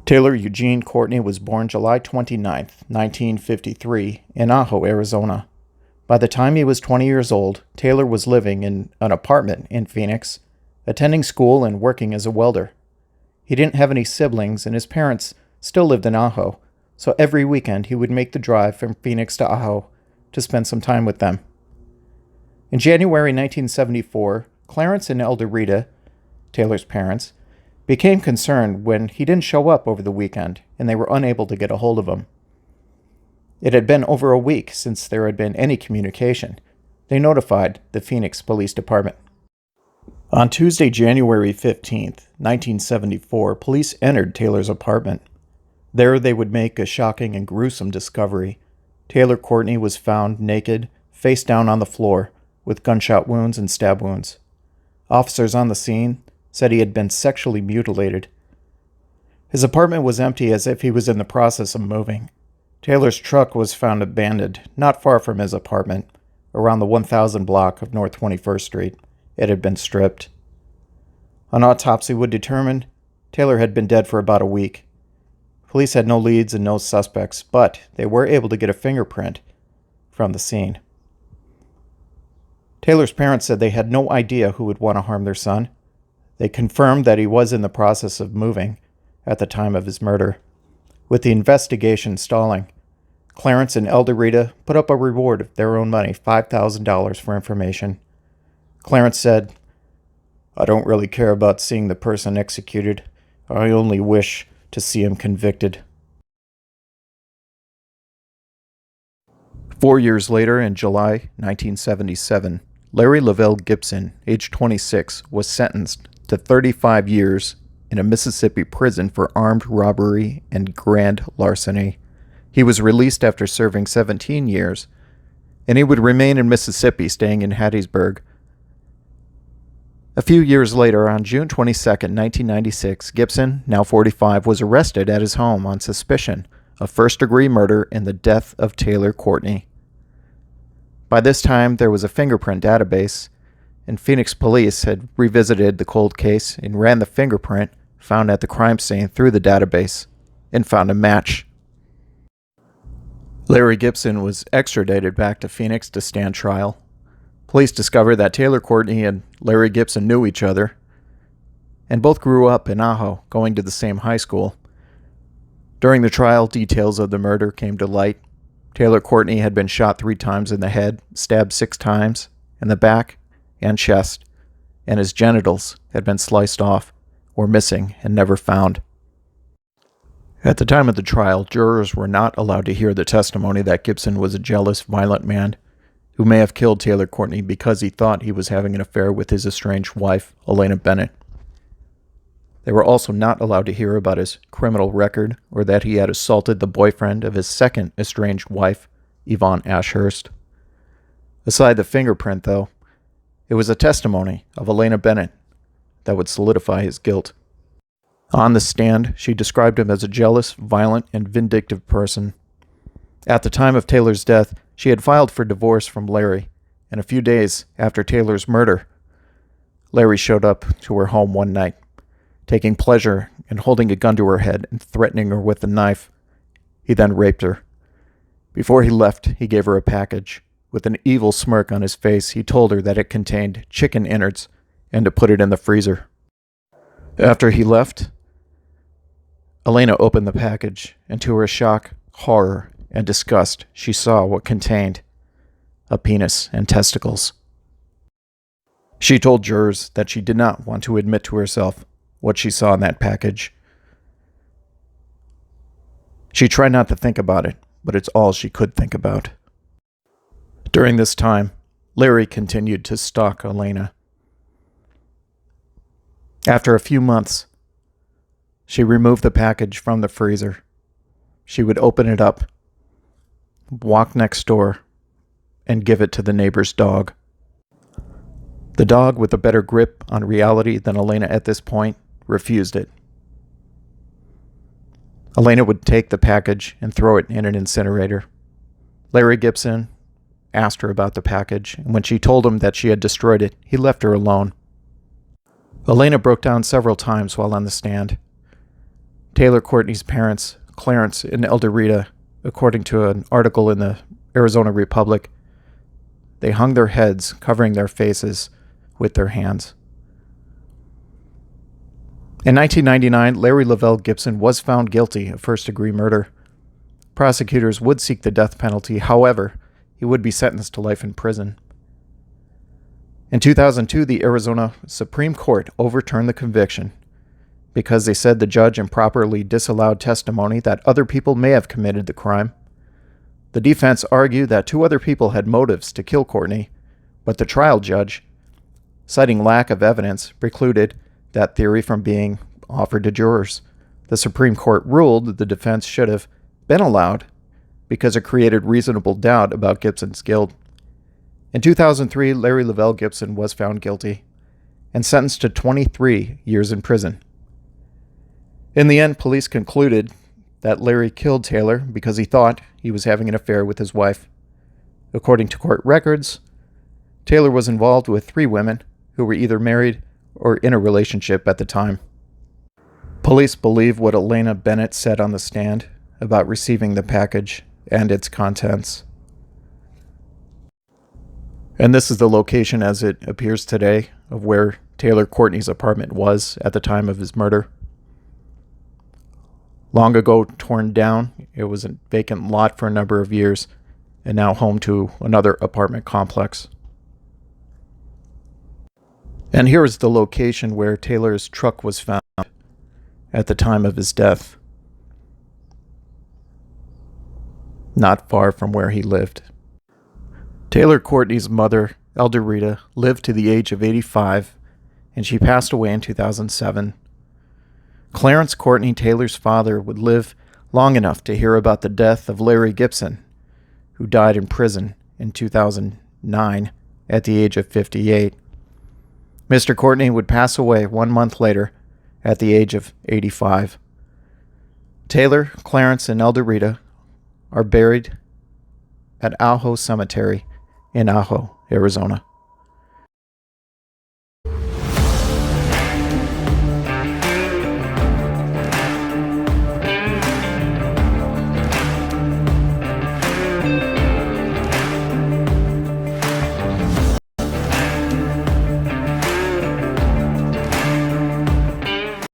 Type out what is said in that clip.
Taylor Eugene Courtney was born July 29, 1953, in Ajo, Arizona. By the time he was 20 years old, Taylor was living in an apartment in Phoenix, attending school and working as a welder. He didn't have any siblings, and his parents still lived in Ajo, so every weekend he would make the drive from Phoenix to Ajo to spend some time with them. In January 1974, Clarence and Elder Rita, Taylor's parents, became concerned when he didn't show up over the weekend, and they were unable to get a hold of him. It had been over a week since there had been any communication. They notified the Phoenix Police Department. On Tuesday, January 15, 1974, police entered Taylor's apartment. There they would make a shocking and gruesome discovery. Taylor Courtney was found naked, face down on the floor, with gunshot wounds and stab wounds. Officers on the scene said he had been sexually mutilated. His apartment was empty, as if he was in the process of moving. Taylor's truck was found abandoned, not far from his apartment, around the 1000 block of North 21st Street. It had been stripped. An autopsy would determine Taylor had been dead for about a week. Police had no leads and no suspects, but they were able to get a fingerprint from the scene. Taylor's parents said they had no idea who would want to harm their son. They confirmed that he was in the process of moving at the time of his murder. With the investigation stalling, Clarence and Elder Rita put up a reward of their own money, $5,000 for information. Clarence said, "I don't really care about seeing the person executed. I only wish to see him convicted." 4 years later, in July 1977, Larry Lavelle Gibson, age 26, was sentenced to 35 years in a Mississippi prison for armed robbery and grand larceny. He was released after serving 17 years, and he would remain in Mississippi, staying in Hattiesburg. A few years later, on June 22, 1996, Gibson, now 45, was arrested at his home on suspicion of first-degree murder in the death of Taylor Courtney. By this time, there was a fingerprint database, and Phoenix police had revisited the cold case and ran the fingerprint found at the crime scene through the database and found a match. Larry Gibson was extradited back to Phoenix to stand trial. Police discovered that Taylor Courtney and Larry Gibson knew each other, and both grew up in Ajo, going to the same high school. During the trial, details of the murder came to light. Taylor Courtney had been shot 3 times in the head, stabbed 6 times in the back and chest, and his genitals had been sliced off, were missing, and never found. At the time of the trial, jurors were not allowed to hear the testimony that Gibson was a jealous, violent man who may have killed Taylor Courtney because he thought he was having an affair with his estranged wife, Elena Bennett. They were also not allowed to hear about his criminal record or that he had assaulted the boyfriend of his second estranged wife, Yvonne Ashurst. Aside the fingerprint, though, it was a testimony of Elena Bennett that would solidify his guilt. On the stand, she described him as a jealous, violent, and vindictive person. At the time of Taylor's death, she had filed for divorce from Larry, and a few days after Taylor's murder, Larry showed up to her home one night, taking pleasure in holding a gun to her head and threatening her with a knife. He then raped her. Before he left, he gave her a package. With an evil smirk on his face, he told her that it contained chicken innards and to put it in the freezer. After he left, Elena opened the package, and to her shock, horror, and disgust, she saw what contained a penis and testicles. She told jurors that she did not want to admit to herself what she saw in that package. She tried not to think about it, but it's all she could think about. During this time, Larry continued to stalk Elena. After a few months, she removed the package from the freezer. She would open it up, walk next door, and give it to the neighbor's dog. The dog, with a better grip on reality than Elena at this point, refused it. Elena would take the package and throw it in an incinerator. Larry Gibson asked her about the package, and when she told him that she had destroyed it, he left her alone. Elena broke down several times while on the stand. Taylor Courtney's parents, Clarence and Elder Rita, according to an article in the Arizona Republic, they hung their heads, covering their faces with their hands. In 1999, Larry Lavelle Gibson was found guilty of first-degree murder. Prosecutors would seek the death penalty. However, he would be sentenced to life in prison. In 2002, the Arizona Supreme Court overturned the conviction because they said the judge improperly disallowed testimony that other people may have committed the crime. The defense argued that two other people had motives to kill Courtney, but the trial judge, citing lack of evidence, precluded that theory from being offered to jurors. The Supreme Court ruled that the defense should have been allowed because it created reasonable doubt about Gibson's guilt. In 2003, Larry Lavelle Gibson was found guilty and sentenced to 23 years in prison. In the end, police concluded that Larry killed Taylor because he thought he was having an affair with his wife. According to court records, Taylor was involved with 3 women who were either married or in a relationship at the time. Police believe what Elena Bennett said on the stand about receiving the package and its contents. And this is the location as it appears today of where Taylor Courtney's apartment was at the time of his murder. Long ago torn down, it was a vacant lot for a number of years and now home to another apartment complex. And here is the location where Taylor's truck was found at the time of his death, not far from where he lived. Taylor Courtney's mother, Elder Rita, lived to the age of 85, and she passed away in 2007. Clarence Courtney, Taylor's father, would live long enough to hear about the death of Larry Gibson, who died in prison in 2009 at the age of 58. Mr. Courtney would pass away 1 month later at the age of 85. Taylor, Clarence, and Elder Rita are buried at Ajo Cemetery in Ajo, Arizona.